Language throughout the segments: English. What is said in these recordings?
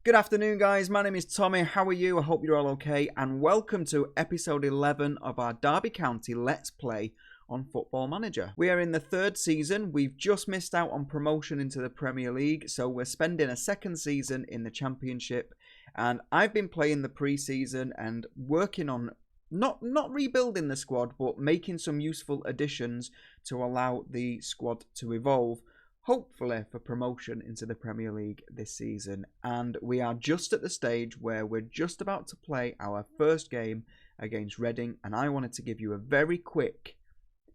Good afternoon, guys. My name is Tommy. How are you? I hope you're all okay. And welcome to episode 11 of our Derby County Let's Play on Football Manager. We are in the third season. We've just missed out on promotion into the Premier League, so we're spending a second season in the Championship. And I've been playing the pre-season and working on not rebuilding the squad, but making some useful additions to allow the squad to evolve, hopefully for promotion into the Premier League this season. And we are just at the stage where we're just about to play our first game against Reading, and I wanted to give you a very quick,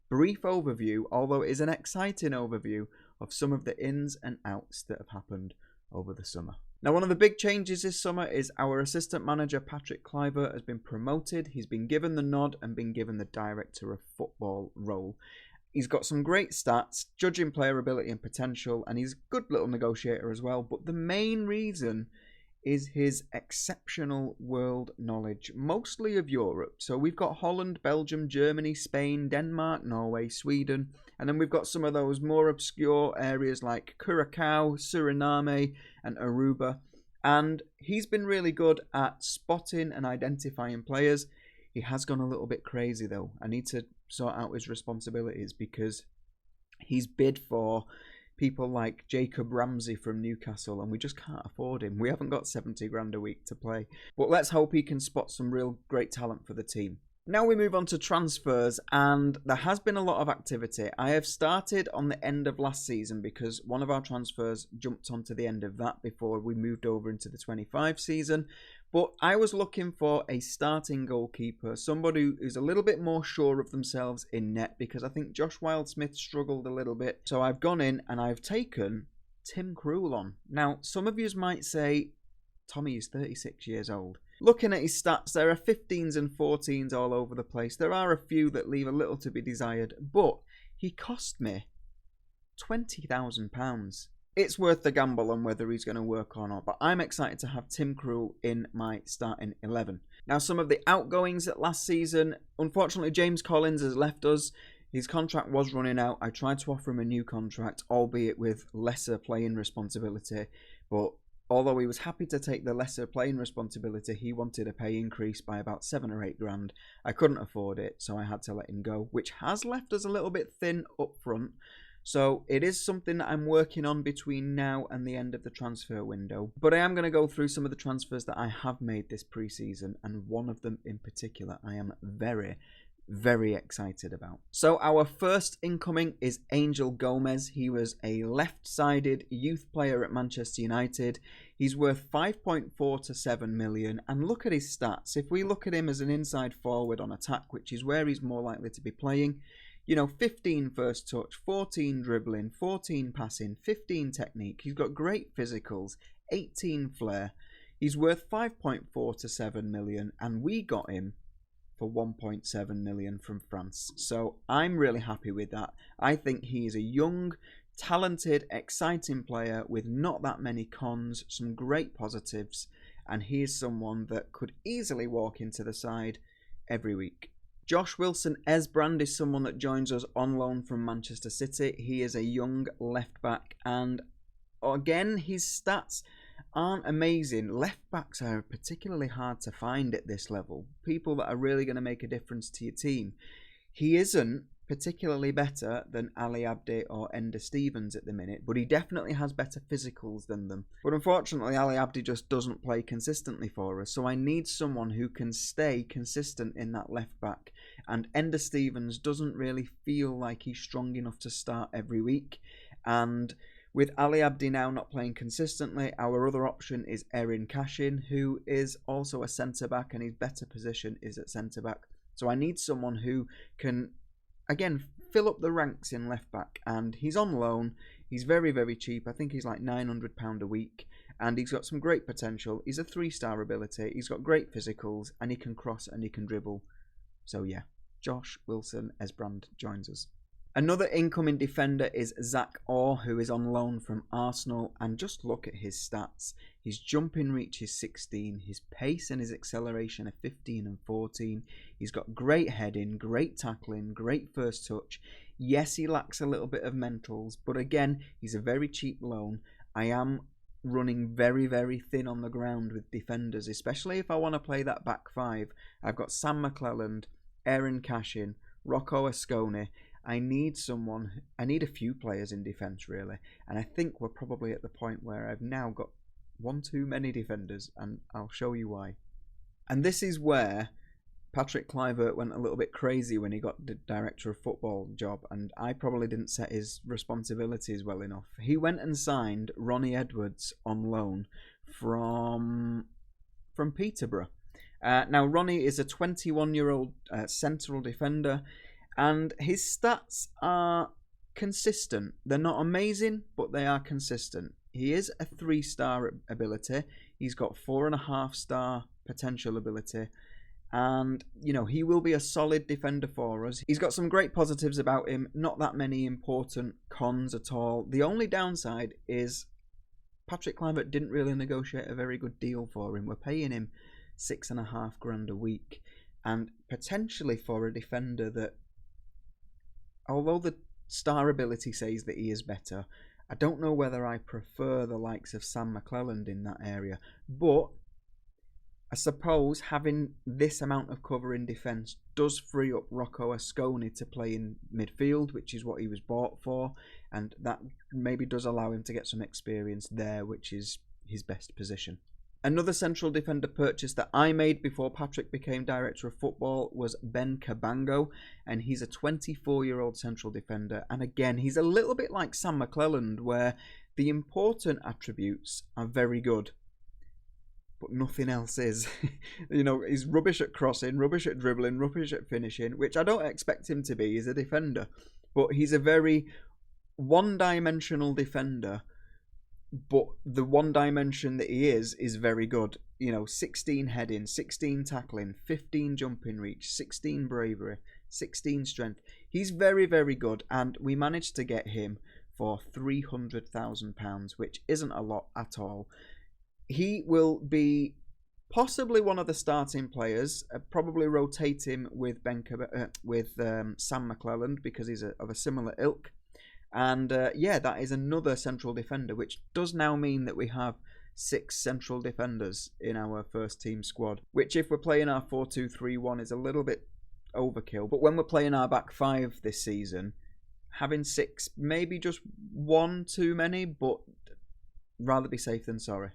brief overview, although it is an exciting overview, of some of the ins and outs that have happened over the summer. Now, one of the big changes this summer is our assistant manager, Patrick Cliver, has been promoted. He's been given the nod and been given the director of football role. He's got some great stats, judging player ability and potential, and he's a good little negotiator as well. But the main reason is his exceptional world knowledge, mostly of Europe. So we've got Holland, Belgium, Germany, Spain, Denmark, Norway, Sweden, and then we've got some of those more obscure areas like Curacao, Suriname, and Aruba. And he's been really good at spotting and identifying players. He has gone a little bit crazy though. I need to sort out his responsibilities because he's bid for people like Jacob Ramsey from Newcastle and we just can't afford him. We haven't got 70 grand a week to play. But let's hope he can spot some real great talent for the team. Now we move on to transfers, and there has been a lot of activity. I have started on the end of last season because one of our transfers jumped onto the end of that before we moved over into the 25 season. But I was looking for a starting goalkeeper, somebody who's a little bit more sure of themselves in net, because I think Josh Wildsmith struggled a little bit. So I've gone in and I've taken Tim Krul on. Now, some of you might say, Tommy is 36 years old. Looking at his stats, there are 15s and 14s all over the place. There are a few that leave a little to be desired, but he cost me £20,000. It's worth the gamble on whether he's going to work or not, but I'm excited to have Tim Krul in my starting 11. Now, some of the outgoings at last season, unfortunately, James Collins has left us. His contract was running out. I tried to offer him a new contract, albeit with lesser playing responsibility, but although he was happy to take the lesser playing responsibility, he wanted a pay increase by about 7 or 8 grand. I couldn't afford it, so I had to let him go, which has left us a little bit thin up front. So it is something that I'm working on between now and the end of the transfer window. But I am going to go through some of the transfers that I have made this pre-season, and one of them in particular I am very excited about. So our first incoming is Angel Gomez. He was a left-sided youth player at Manchester United. He's worth 5.4 to 7 million. And look at his stats. If we look at him as an inside forward on attack, which is where he's more likely to be playing, you know, 15 first touch, 14 dribbling, 14 passing, 15 technique. He's got great physicals, 18 flair. He's worth 5.4 to 7 million, and we got him for 1.7 million from France. So I'm really happy with that. I think he is a young, talented, exciting player with not that many cons, some great positives, and he is someone that could easily walk into the side every week. Josh Wilson-Esbrand is someone that joins us on loan from Manchester City. He is a young left back, and again, his stats aren't amazing. Left backs are particularly hard to find at this level. People that are really going to make a difference to your team. He isn't particularly better than Ali Abdi or Ender Stevens at the minute, but he definitely has better physicals than them. But unfortunately, Ali Abdi just doesn't play consistently for us, so I need someone who can stay consistent in that left back. And Ender Stevens doesn't really feel like he's strong enough to start every week. And with Ali Abdi now not playing consistently, our other option is Erin Cashin, who is also a centre-back, and his better position is at centre-back. So I need someone who can, again, fill up the ranks in left-back, and he's on loan. He's very cheap. I think he's like £900 a week, and he's got some great potential. He's a 3-star ability. He's got great physicals, and he can cross and he can dribble. So yeah, Josh Wilson-Esbrand joins us. Another incoming defender is Zach Orr, who is on loan from Arsenal, and just look at his stats. His jumping reach is 16, his pace and his acceleration are 15 and 14. He's got great heading, great tackling, great first touch. Yes, he lacks a little bit of mentals, but again, he's a very cheap loan. I am running very, very thin on the ground with defenders, especially if I want to play that back five. I've got Sam McClelland, Aaron Cashin, Rocco Asconi. I need a few players in defence, really. And I think we're probably at the point where I've now got one too many defenders, and I'll show you why. And this is where Patrick Kluivert went a little bit crazy when he got the director of football job, and I probably didn't set his responsibilities well enough. He went and signed Ronnie Edwards on loan from Peterborough. Now, Ronnie is a 21-year-old central defender, and his stats are consistent. They're not amazing, but they are consistent. He is a 3-star ability. He's got 4.5-star potential ability. And, he will be a solid defender for us. He's got some great positives about him, not that many important cons at all. The only downside is Patrick Kluivert didn't really negotiate a very good deal for him. We're paying him $6,500 a week. And potentially for a defender that, although the star ability says that he is better, I don't know whether I prefer the likes of Sam McClelland in that area. But I suppose having this amount of cover in defence does free up Rocco Asconi to play in midfield, which is what he was bought for, and that maybe does allow him to get some experience there, which is his best position. Another central defender purchase that I made before Patrick became director of football was Ben Cabango, and he's a 24-year-old central defender, and again, he's a little bit like Sam McClelland, where the important attributes are very good, but nothing else is. He's rubbish at crossing, rubbish at dribbling, rubbish at finishing, which I don't expect him to be. He's a defender, but he's a very one-dimensional defender, but the one dimension that he is very good. 16 heading, 16 tackling, 15 jumping reach, 16 bravery, 16 strength. He's very, very good, and we managed to get him for £300,000, which isn't a lot at all. He will be possibly one of the starting players, probably rotate him with Sam McClelland because he's of a similar ilk. And that is another central defender, which does now mean that we have 6 central defenders in our first team squad, which if we're playing our 4-2-3-1 is a little bit overkill. But when we're playing our back 5 this season, having 6, maybe just 1 too many, but rather be safe than sorry.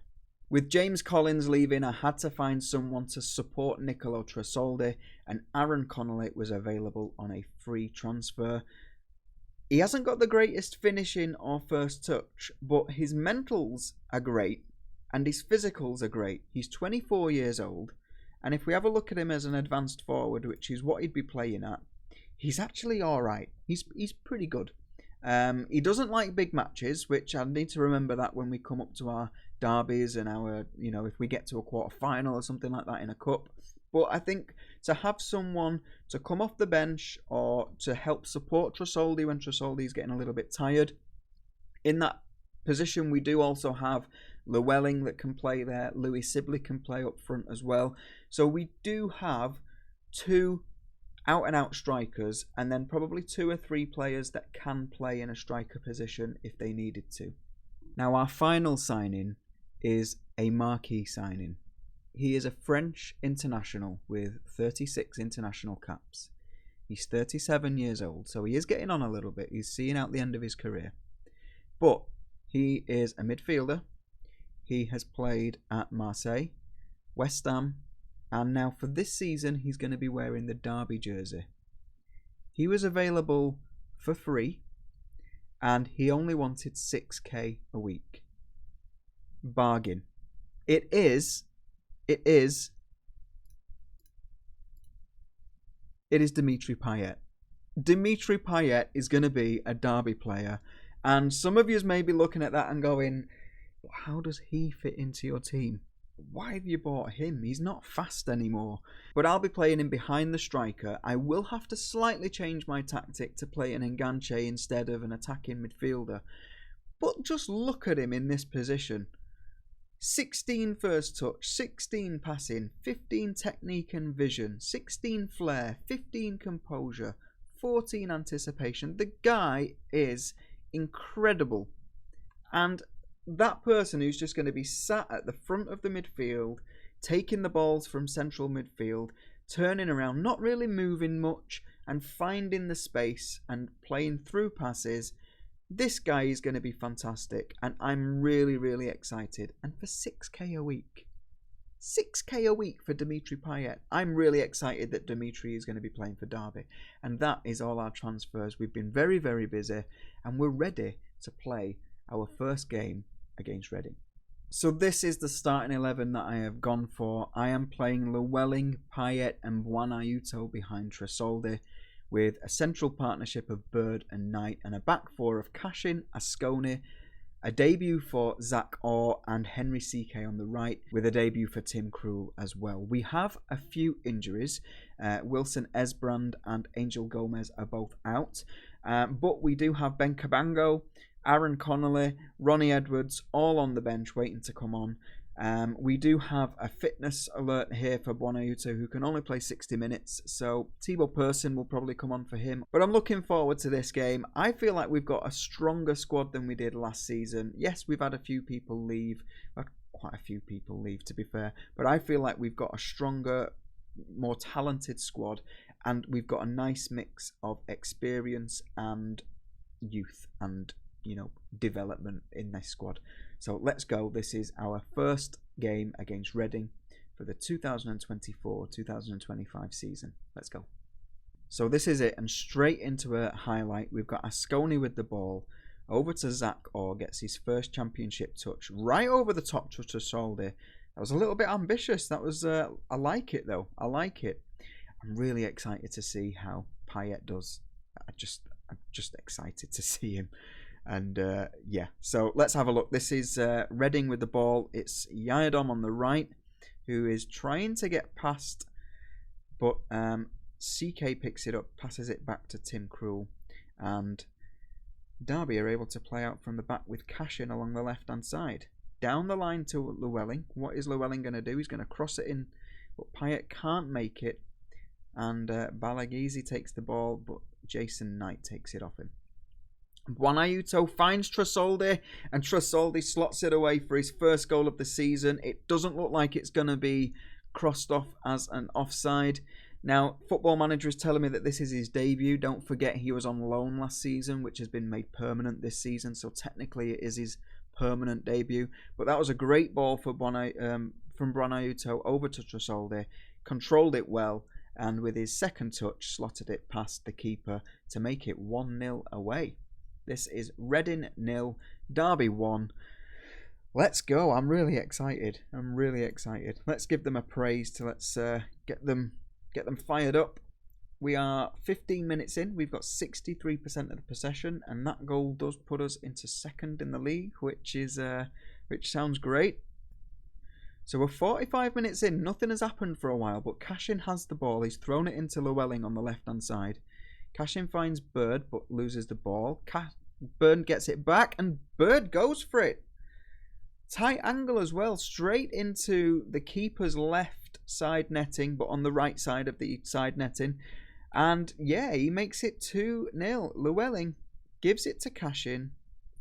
With James Collins leaving, I had to find someone to support Nicolo Tresoldi, and Aaron Connolly was available on a free transfer. He hasn't got the greatest finishing or first touch, but his mentals are great and his physicals are great. He's 24 years old, and if we have a look at him as an advanced forward, which is what he'd be playing at, he's actually alright. He's pretty good. He doesn't like big matches, which I need to remember that when we come up to our derbies and our, if we get to a quarter final or something like that in a cup. But I think to have someone to come off the bench or to help support Tresoldi when Tresoldi's getting a little bit tired, in that position we do also have Llewellyn that can play there. Louis Sibley can play up front as well. So we do have 2 out-and-out strikers, and then probably 2 or 3 players that can play in a striker position if they needed to. Now, our final signing is a marquee signing. He is a French international with 36 international caps. He's 37 years old, so he is getting on a little bit. He's seeing out the end of his career. But he is a midfielder. He has played at Marseille, West Ham, and now for this season, he's going to be wearing the Derby jersey. He was available for free, and he only wanted 6k a week. Bargain. It is Dimitri Payet. Dimitri Payet is going to be a Derby player, and some of you may be looking at that and going, how does he fit into your team? Why have you bought him? He's not fast anymore. But I'll be playing him behind the striker. I will have to slightly change my tactic to play an enganche instead of an attacking midfielder. But just look at him in this position. 16 first touch, 16 passing, 15 technique and vision, 16 flair, 15 composure, 14 anticipation. The guy is incredible. And that person who's just going to be sat at the front of the midfield, taking the balls from central midfield, turning around, not really moving much, and finding the space and playing through passes. This guy is going to be fantastic, and I'm really, really excited. And for 6k a week, 6k a week for Dimitri Payet. I'm really excited that Dimitri is going to be playing for Derby. And that is all our transfers. We've been very, very busy, and we're ready to play our first game against Reading. So this is the starting 11 that I have gone for. I am playing Llewellyn, Payet and Buonaiuto behind Tresoldi, with a central partnership of Bird and Knight, and a back four of Cashin, Asconi, a debut for Zach Orr and Henry CK on the right, with a debut for Tim Krul as well. We have a few injuries. Wilson Esbrand and Angel Gomez are both out, but we do have Ben Cabango, Aaron Connolly, Ronnie Edwards, all on the bench waiting to come on. We do have a fitness alert here for Buonaiuto, who can only play 60 minutes, so Thibaut Persson will probably come on for him. But I'm looking forward to this game. I feel like we've got a stronger squad than we did last season. Yes, we've had a few people leave, quite a few people leave to be fair, but I feel like we've got a stronger, more talented squad, and we've got a nice mix of experience and youth and development in this squad. So let's go. This is our first game against Reading for the 2024-2025 season. Let's go. So this is it, and straight into a highlight. We've got Asconi with the ball, over to Zach Orr, gets his first championship touch, right over the top to Tresoldi. That was a little bit ambitious. That was, I like it though. I like it. I'm really excited to see how Payet does. I'm just excited to see him. And yeah, so let's have a look. This is Reading with the ball. It's Yadom on the right, who is trying to get past, but CK picks it up, passes it back to Tim Krul, and Derby are able to play out from the back with Cashin along the left-hand side. Down the line to Llewellyn. What is Llewellyn going to do? He's going to cross it in, but Payet can't make it, and Balagizi takes the ball, but Jason Knight takes it off him. Buonaiuto finds Tresoldi, and Tresoldi slots it away for his first goal of the season. It doesn't look like it's going to be crossed off as an offside. Now, Football Manager is telling me that this is his debut. Don't forget he was on loan last season, which has been made permanent this season. So technically it is his permanent debut. But that was a great ball for from Buonaiuto over to Tresoldi. Controlled it well, and with his second touch slotted it past the keeper to make it 1-0 away. This is Reading 0, Derby 1. Let's go. I'm really excited. Let's give them a praise. Let's get them fired up. We are 15 minutes in. We've got 63% of the possession, and that goal does put us into second in the league, which sounds great. So we're 45 minutes in. Nothing has happened for a while, but Cashin has the ball. He's thrown it into Llewellyn on the left-hand side. Cashin finds Bird, but loses the ball. Bird gets it back, and Bird goes for it. Tight angle as well, straight into the keeper's left side netting, but on the right side of the side netting. And yeah, he makes it 2-0. Llewellyn gives it to Cashin.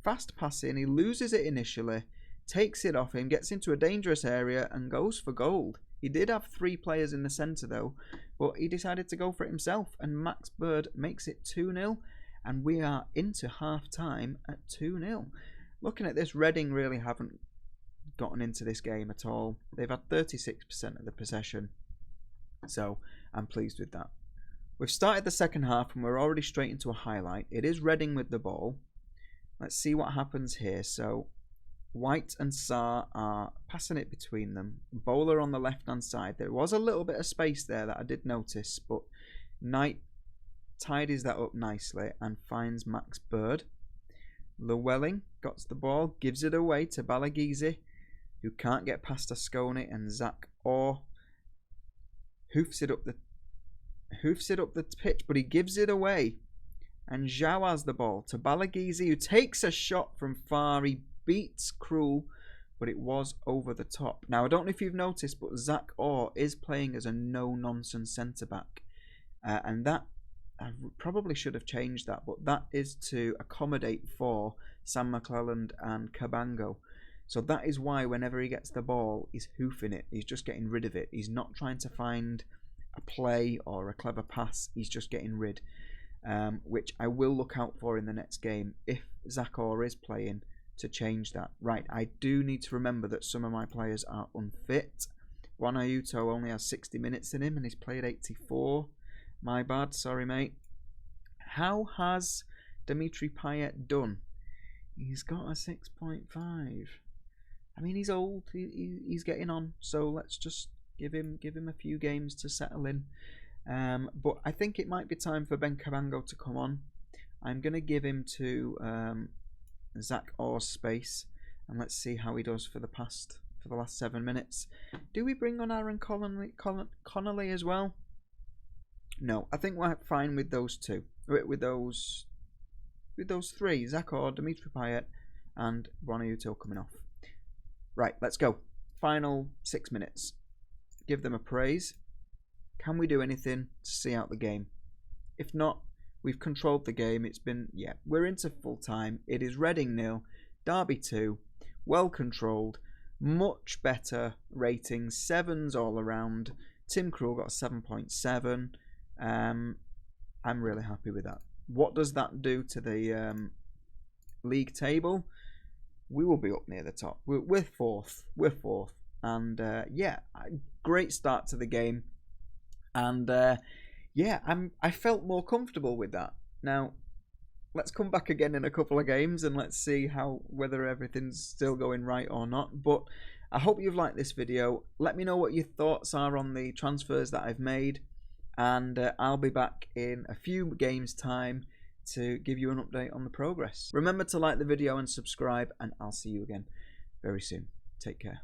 Fast passing, he loses it initially, takes it off him, gets into a dangerous area, and goes for goal. He did have 3 players in the centre though, but he decided to go for it himself, and Max Bird makes it 2-0, and we are into half-time at 2-0. Looking at this, Reading really haven't gotten into this game at all. They've had 36% of the possession, so I'm pleased with that. We've started the second half, and we're already straight into a highlight. It is Reading with the ball. Let's see what happens here. So White and Sarr are passing it between them. Bowler on the left-hand side. There was a little bit of space there that I did notice, but Knight tidies that up nicely and finds Max Bird. Llewellyn got the ball, gives it away to Balagizi, who can't get past Asconi, and Zach Orr hoofs it up the pitch, but he gives it away. And Zhao has the ball to Balagizi, who takes a shot from far. He beats Krul, but it was over the top. Now, I don't know if you've noticed, but Zach Orr is playing as a no-nonsense centre-back. And that, I probably should have changed that, but that is to accommodate for Sam McClelland and Cabango. So that is why whenever he gets the ball, he's hoofing it. He's just getting rid of it. He's not trying to find a play or a clever pass. He's just getting rid, which I will look out for in the next game if Zakor is playing, to change that. Right, I do need to remember that some of my players are unfit. Juan Ayuto only has 60 minutes in him and he's played 84. My bad, sorry mate. How has Dimitri Payet done? He's got a 6.5. I mean, he's old. He's getting on. So let's just give him a few games to settle in. But I think it might be time for Ben Cabango to come on. I'm going to give him to Zach Orr's space, and let's see how he does for the last 7 minutes. Do we bring on Aaron Connolly as well? No, I think we're fine with those two. With those three: Zach Orr, Dimitri Payet, and Juan Ayuto coming off. Right, let's go. Final 6 minutes. Give them a praise. Can we do anything to see out the game? If not, we've controlled the game. We're into full time. It is Reading 0, Derby 2. Well controlled. Much better ratings. 7s all around. Tim Krul got a 7.7. I'm really happy with that. What does that do to the league table? We will be up near the top. We're fourth. And great start to the game. And I felt more comfortable with that. Now, let's come back again in a couple of games and let's see whether everything's still going right or not. But I hope you've liked this video. Let me know what your thoughts are on the transfers that I've made. And I'll be back in a few games' time to give you an update on the progress. Remember to like the video and subscribe, and I'll see you again very soon. Take care.